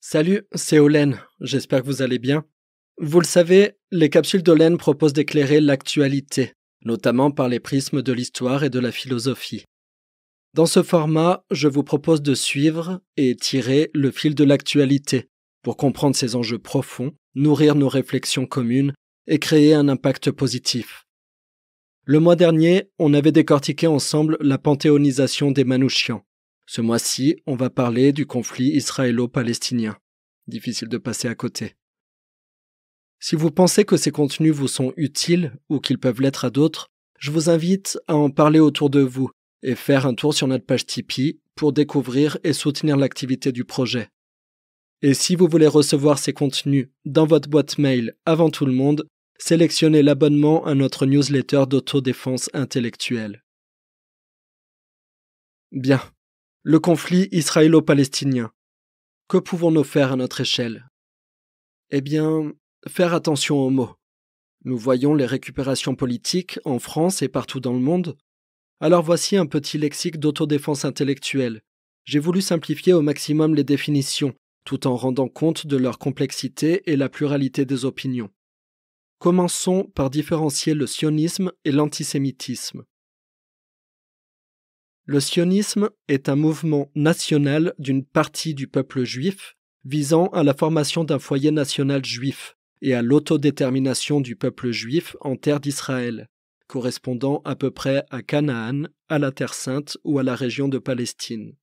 Salut, c'est Olen, j'espère que vous allez bien. Vous le savez, les capsules d'Olen proposent d'éclairer l'actualité, notamment par les prismes de l'histoire et de la philosophie. Dans ce format, je vous propose de suivre et tirer le fil de l'actualité pour comprendre ses enjeux profonds, nourrir nos réflexions communes et créer un impact positif. Le mois dernier, on avait décortiqué ensemble la panthéonisation des Manouchians. Ce mois-ci, on va parler du conflit israélo-palestinien. Difficile de passer à côté. Si vous pensez que ces contenus vous sont utiles ou qu'ils peuvent l'être à d'autres, je vous invite à en parler autour de vous et faire un tour sur notre page Tipeee pour découvrir et soutenir l'activité du projet. Et si vous voulez recevoir ces contenus dans votre boîte mail avant tout le monde, sélectionnez l'abonnement à notre newsletter d'autodéfense intellectuelle. Bien. Le conflit israélo-palestinien. Que pouvons-nous faire à notre échelle? Eh bien, faire attention aux mots. Nous voyons les récupérations politiques en France et partout dans le monde. Alors voici un petit lexique d'autodéfense intellectuelle. J'ai voulu simplifier au maximum les définitions, tout en rendant compte de leur complexité et la pluralité des opinions. Commençons par différencier le sionisme et l'antisémitisme. Le sionisme est un mouvement national d'une partie du peuple juif visant à la formation d'un foyer national juif et à l'autodétermination du peuple juif en terre d'Israël, correspondant à peu près à Canaan, à la Terre Sainte ou à la région de Palestine.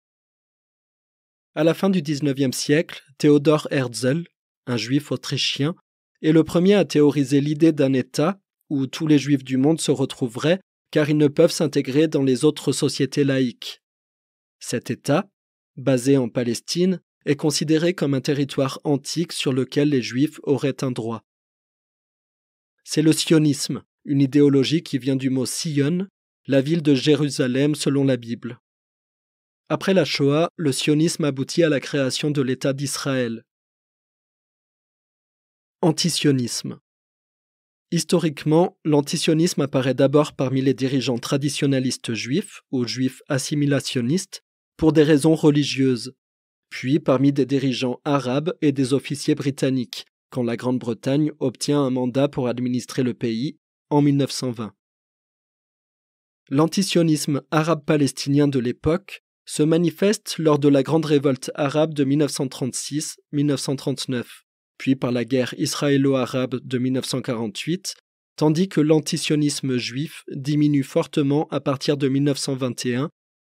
À la fin du XIXe siècle, Theodor Herzl, un juif autrichien, est le premier à théoriser l'idée d'un État où tous les juifs du monde se retrouveraient car ils ne peuvent s'intégrer dans les autres sociétés laïques. Cet État, basé en Palestine, est considéré comme un territoire antique sur lequel les Juifs auraient un droit. C'est le sionisme, une idéologie qui vient du mot Sion, la ville de Jérusalem selon la Bible. Après la Shoah, le sionisme aboutit à la création de l'État d'Israël. Antisionisme. Historiquement, l'antisionisme apparaît d'abord parmi les dirigeants traditionalistes juifs ou juifs assimilationnistes pour des raisons religieuses, puis parmi des dirigeants arabes et des officiers britanniques, quand la Grande-Bretagne obtient un mandat pour administrer le pays en 1920. L'antisionisme arabe-palestinien de l'époque se manifeste lors de la Grande Révolte arabe de 1936-1939. Puis par la guerre israélo-arabe de 1948, tandis que l'antisionisme juif diminue fortement à partir de 1921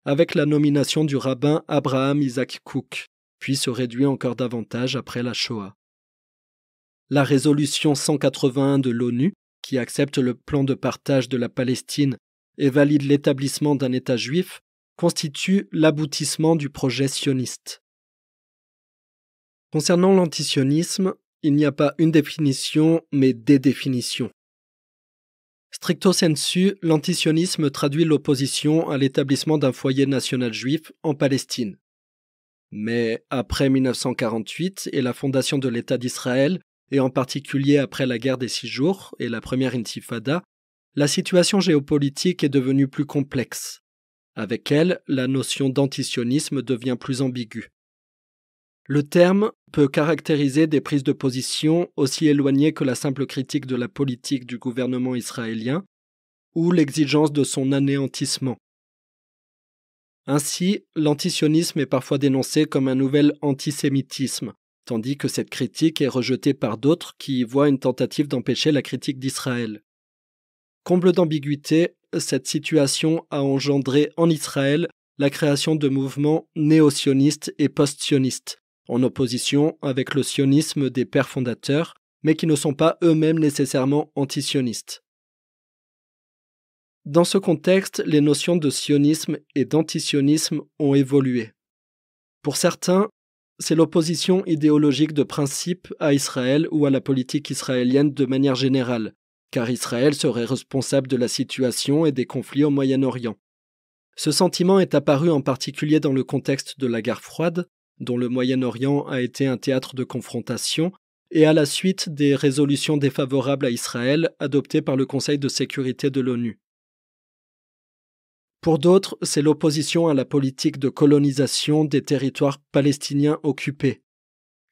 avec la nomination du rabbin Abraham Isaac Kook, puis se réduit encore davantage après la Shoah. La résolution 181 de l'ONU, qui accepte le plan de partage de la Palestine et valide l'établissement d'un État juif, constitue l'aboutissement du projet sioniste. Concernant l'antisionisme, il n'y a pas une définition, mais des définitions. Stricto sensu, l'antisionisme traduit l'opposition à l'établissement d'un foyer national juif en Palestine. Mais après 1948 et la fondation de l'État d'Israël, et en particulier après la guerre des 6 jours et la première intifada, la situation géopolitique est devenue plus complexe. Avec elle, la notion d'antisionisme devient plus ambiguë. Le terme peut caractériser des prises de position aussi éloignées que la simple critique de la politique du gouvernement israélien ou l'exigence de son anéantissement. Ainsi, l'antisionisme est parfois dénoncé comme un nouvel antisémitisme, tandis que cette critique est rejetée par d'autres qui y voient une tentative d'empêcher la critique d'Israël. Comble d'ambiguïté, cette situation a engendré en Israël la création de mouvements néo-sionistes et post-sionistes, en opposition avec le sionisme des pères fondateurs, mais qui ne sont pas eux-mêmes nécessairement antisionistes. Dans ce contexte, les notions de sionisme et d'antisionisme ont évolué. Pour certains, c'est l'opposition idéologique de principe à Israël ou à la politique israélienne de manière générale, car Israël serait responsable de la situation et des conflits au Moyen-Orient. Ce sentiment est apparu en particulier dans le contexte de la guerre froide, dont le Moyen-Orient a été un théâtre de confrontation, et à la suite des résolutions défavorables à Israël adoptées par le Conseil de sécurité de l'ONU. Pour d'autres, c'est l'opposition à la politique de colonisation des territoires palestiniens occupés,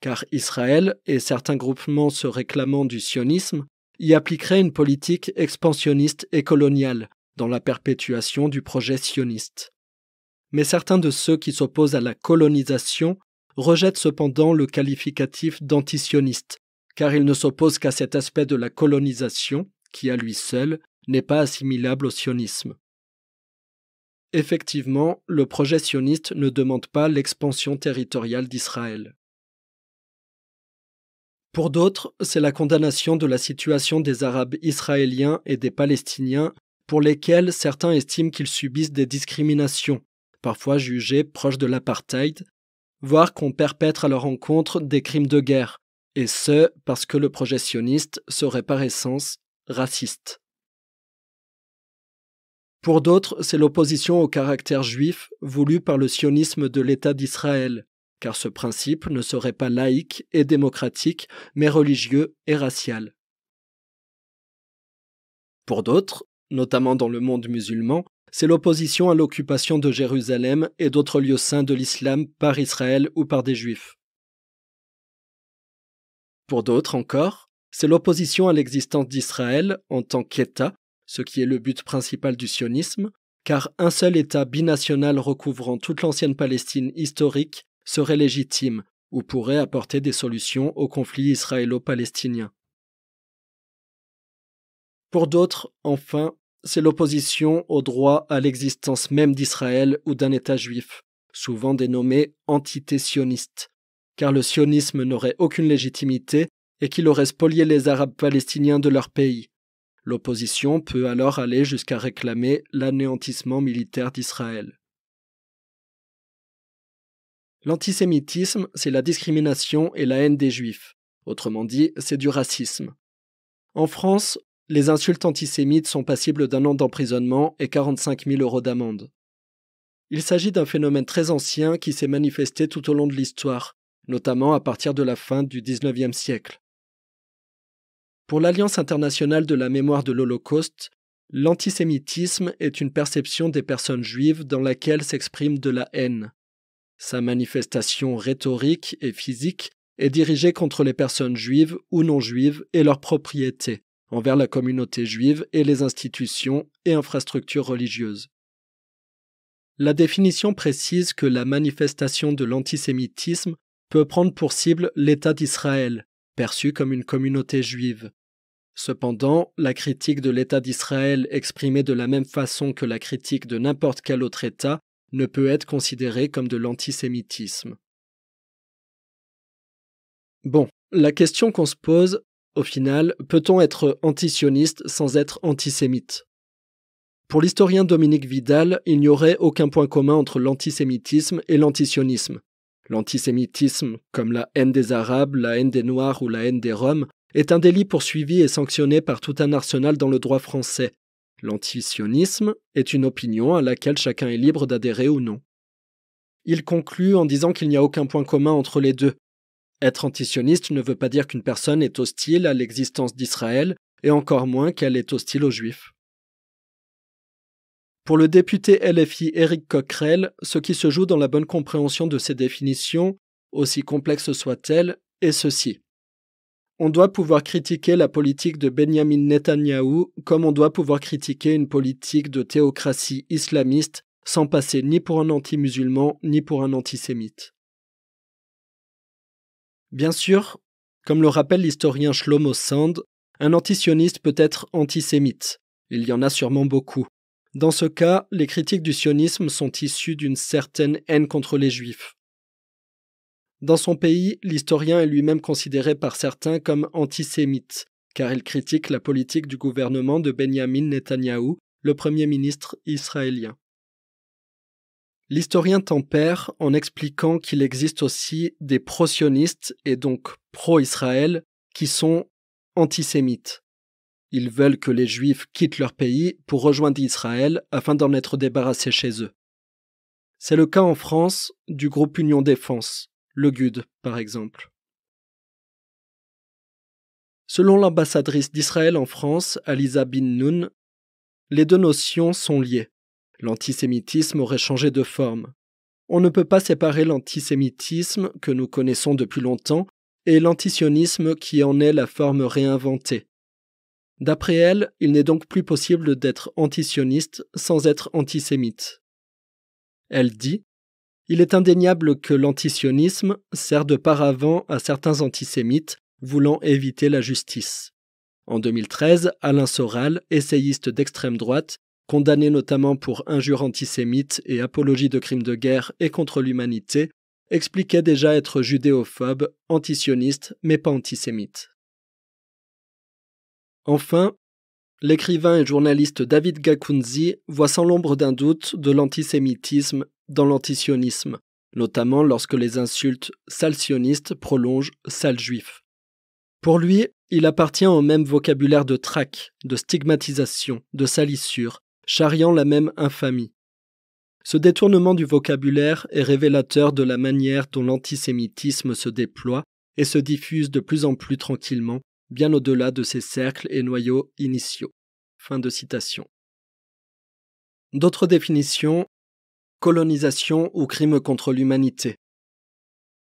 car Israël et certains groupements se réclamant du sionisme y appliqueraient une politique expansionniste et coloniale dans la perpétuation du projet sioniste. Mais certains de ceux qui s'opposent à la colonisation rejettent cependant le qualificatif d'antisioniste, car ils ne s'opposent qu'à cet aspect de la colonisation qui, à lui seul, n'est pas assimilable au sionisme. Effectivement, le projet sioniste ne demande pas l'expansion territoriale d'Israël. Pour d'autres, c'est la condamnation de la situation des Arabes israéliens et des Palestiniens pour lesquels certains estiment qu'ils subissent des discriminations, parfois jugées proches de l'apartheid, voire qu'on perpètre à leur encontre des crimes de guerre, et ce, parce que le projet sioniste serait par essence raciste. Pour d'autres, c'est l'opposition au caractère juif voulu par le sionisme de l'État d'Israël, car ce principe ne serait pas laïque et démocratique, mais religieux et racial. Pour d'autres, notamment dans le monde musulman, c'est l'opposition à l'occupation de Jérusalem et d'autres lieux saints de l'islam par Israël ou par des juifs. Pour d'autres encore, c'est l'opposition à l'existence d'Israël en tant qu'État, ce qui est le but principal du sionisme, car un seul État binational recouvrant toute l'ancienne Palestine historique serait légitime ou pourrait apporter des solutions au conflit israélo-palestinien. Pour d'autres, enfin, c'est l'opposition au droit à l'existence même d'Israël ou d'un État juif, souvent dénommé antité-sioniste, car le sionisme n'aurait aucune légitimité et qu'il aurait spolié les Arabes palestiniens de leur pays. L'opposition peut alors aller jusqu'à réclamer l'anéantissement militaire d'Israël. L'antisémitisme, c'est la discrimination et la haine des Juifs. Autrement dit, c'est du racisme. En France, les insultes antisémites sont passibles d'1 an d'emprisonnement et 45 000 € d'amende. Il s'agit d'un phénomène très ancien qui s'est manifesté tout au long de l'histoire, notamment à partir de la fin du XIXe siècle. Pour l'Alliance internationale de la mémoire de l'Holocauste, l'antisémitisme est une perception des personnes juives dans laquelle s'exprime de la haine. Sa manifestation rhétorique et physique est dirigée contre les personnes juives ou non juives et leurs propriétés, envers la communauté juive et les institutions et infrastructures religieuses. La définition précise que la manifestation de l'antisémitisme peut prendre pour cible l'État d'Israël, perçu comme une communauté juive. Cependant, la critique de l'État d'Israël exprimée de la même façon que la critique de n'importe quel autre État ne peut être considérée comme de l'antisémitisme. Bon, la question qu'on se pose, au final, peut-on être antisioniste sans être antisémite ? Pour l'historien Dominique Vidal, il n'y aurait aucun point commun entre l'antisémitisme et l'antisionisme. L'antisémitisme, comme la haine des Arabes, la haine des Noirs ou la haine des Roms, est un délit poursuivi et sanctionné par tout un arsenal dans le droit français. L'antisionisme est une opinion à laquelle chacun est libre d'adhérer ou non. Il conclut en disant qu'il n'y a aucun point commun entre les deux. Être antisioniste ne veut pas dire qu'une personne est hostile à l'existence d'Israël, et encore moins qu'elle est hostile aux Juifs. Pour le député LFI Éric Coquerel, ce qui se joue dans la bonne compréhension de ces définitions, aussi complexes soient-elles, est ceci. On doit pouvoir critiquer la politique de Benyamin Netanyahou comme on doit pouvoir critiquer une politique de théocratie islamiste sans passer ni pour un anti-musulman ni pour un antisémite. Bien sûr, comme le rappelle l'historien Shlomo Sand, un antisioniste peut être antisémite. Il y en a sûrement beaucoup. Dans ce cas, les critiques du sionisme sont issues d'une certaine haine contre les Juifs. Dans son pays, l'historien est lui-même considéré par certains comme antisémite, car il critique la politique du gouvernement de Benyamin Netanyahou, le premier ministre israélien. L'historien tempère en expliquant qu'il existe aussi des pro-sionistes et donc pro-Israël qui sont antisémites. Ils veulent que les Juifs quittent leur pays pour rejoindre Israël afin d'en être débarrassés chez eux. C'est le cas en France du groupe Union Défense, le GUD par exemple. Selon l'ambassadrice d'Israël en France, Aliza Bin Noun, les deux notions sont liées. L'antisémitisme aurait changé de forme. on ne peut pas séparer l'antisémitisme que nous connaissons depuis longtemps et l'antisionisme qui en est la forme réinventée. D'après elle, il n'est donc plus possible d'être antisioniste sans être antisémite. Elle dit « Il est indéniable que l'antisionisme sert de paravent à certains antisémites voulant éviter la justice. » En 2013, Alain Soral, essayiste d'extrême droite, condamné notamment pour injures antisémites et apologie de crimes de guerre et contre l'humanité, expliquait déjà être judéophobe, antisioniste, mais pas antisémite. Enfin, l'écrivain et journaliste David Gakunzi voit sans l'ombre d'un doute de l'antisémitisme dans l'antisionisme, notamment lorsque les insultes « sale sioniste » prolongent « sale juif ». Pour lui, il appartient au même vocabulaire de traque, de stigmatisation, de salissure, charriant la même infamie. Ce détournement du vocabulaire est révélateur de la manière dont l'antisémitisme se déploie et se diffuse de plus en plus tranquillement, bien au-delà de ses cercles et noyaux initiaux. Fin de citation. D'autres définitions: colonisation ou crime contre l'humanité.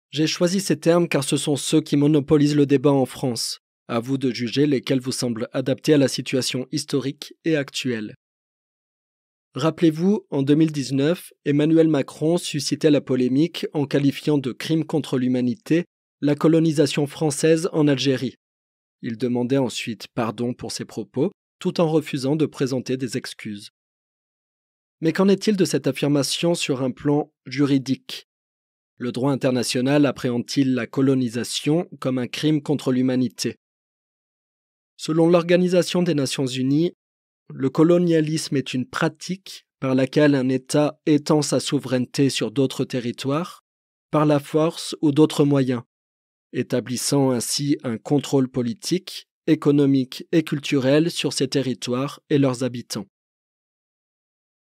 J'ai choisi ces termes car ce sont ceux qui monopolisent le débat en France. À vous de juger lesquels vous semblent adaptés à la situation historique et actuelle. Rappelez-vous, en 2019, Emmanuel Macron suscitait la polémique en qualifiant de crime contre l'humanité la colonisation française en Algérie. Il demandait ensuite pardon pour ses propos, tout en refusant de présenter des excuses. Mais qu'en est-il de cette affirmation sur un plan juridique ? Le droit international appréhende-t-il la colonisation comme un crime contre l'humanité ? Selon l'Organisation des Nations Unies, le colonialisme est une pratique par laquelle un État étend sa souveraineté sur d'autres territoires, par la force ou d'autres moyens, établissant ainsi un contrôle politique, économique et culturel sur ces territoires et leurs habitants.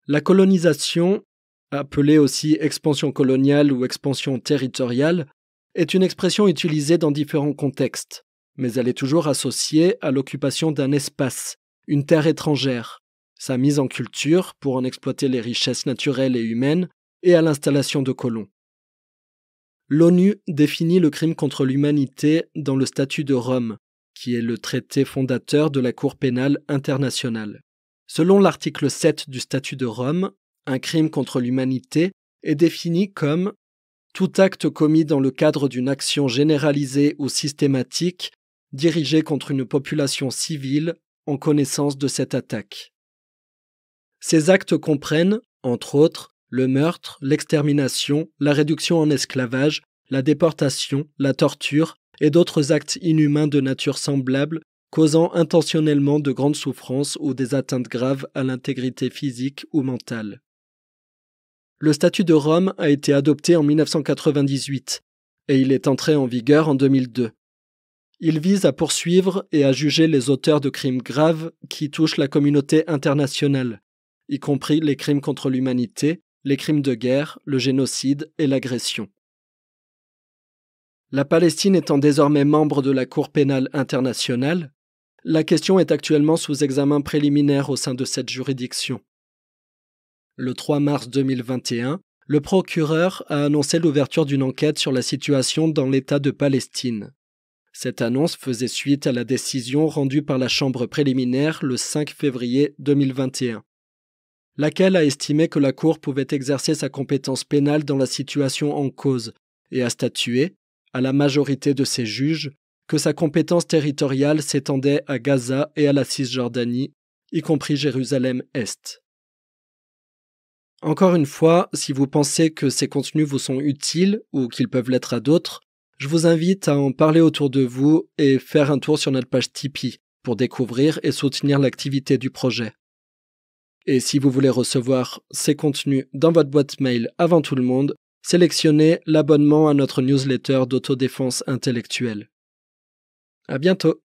La colonisation, appelée aussi expansion coloniale ou expansion territoriale, est une expression utilisée dans différents contextes, mais elle est toujours associée à l'occupation d'un espace, une terre étrangère, sa mise en culture pour en exploiter les richesses naturelles et humaines, et à l'installation de colons. L'ONU définit le crime contre l'humanité dans le statut de Rome, qui est le traité fondateur de la Cour pénale internationale. Selon l'article 7 du statut de Rome, un crime contre l'humanité est défini comme « tout acte commis dans le cadre d'une action généralisée ou systématique dirigée contre une population civile en connaissance de cette attaque ». Ces actes comprennent, entre autres, le meurtre, l'extermination, la réduction en esclavage, la déportation, la torture et d'autres actes inhumains de nature semblable causant intentionnellement de grandes souffrances ou des atteintes graves à l'intégrité physique ou mentale. Le statut de Rome a été adopté en 1998 et il est entré en vigueur en 2002. Il vise à poursuivre et à juger les auteurs de crimes graves qui touchent la communauté internationale, y compris les crimes contre l'humanité, les crimes de guerre, le génocide et l'agression. La Palestine étant désormais membre de la Cour pénale internationale, la question est actuellement sous examen préliminaire au sein de cette juridiction. Le 3 mars 2021, le procureur a annoncé l'ouverture d'une enquête sur la situation dans l'État de Palestine. Cette annonce faisait suite à la décision rendue par la Chambre préliminaire le 5 février 2021, laquelle a estimé que la Cour pouvait exercer sa compétence pénale dans la situation en cause et a statué, à la majorité de ses juges, que sa compétence territoriale s'étendait à Gaza et à la Cisjordanie, y compris Jérusalem-Est. Encore une fois, si vous pensez que ces contenus vous sont utiles ou qu'ils peuvent l'être à d'autres, je vous invite à en parler autour de vous et faire un tour sur notre page Tipeee pour découvrir et soutenir l'activité du projet. Et si vous voulez recevoir ces contenus dans votre boîte mail avant tout le monde, sélectionnez l'abonnement à notre newsletter d'autodéfense intellectuelle. À bientôt!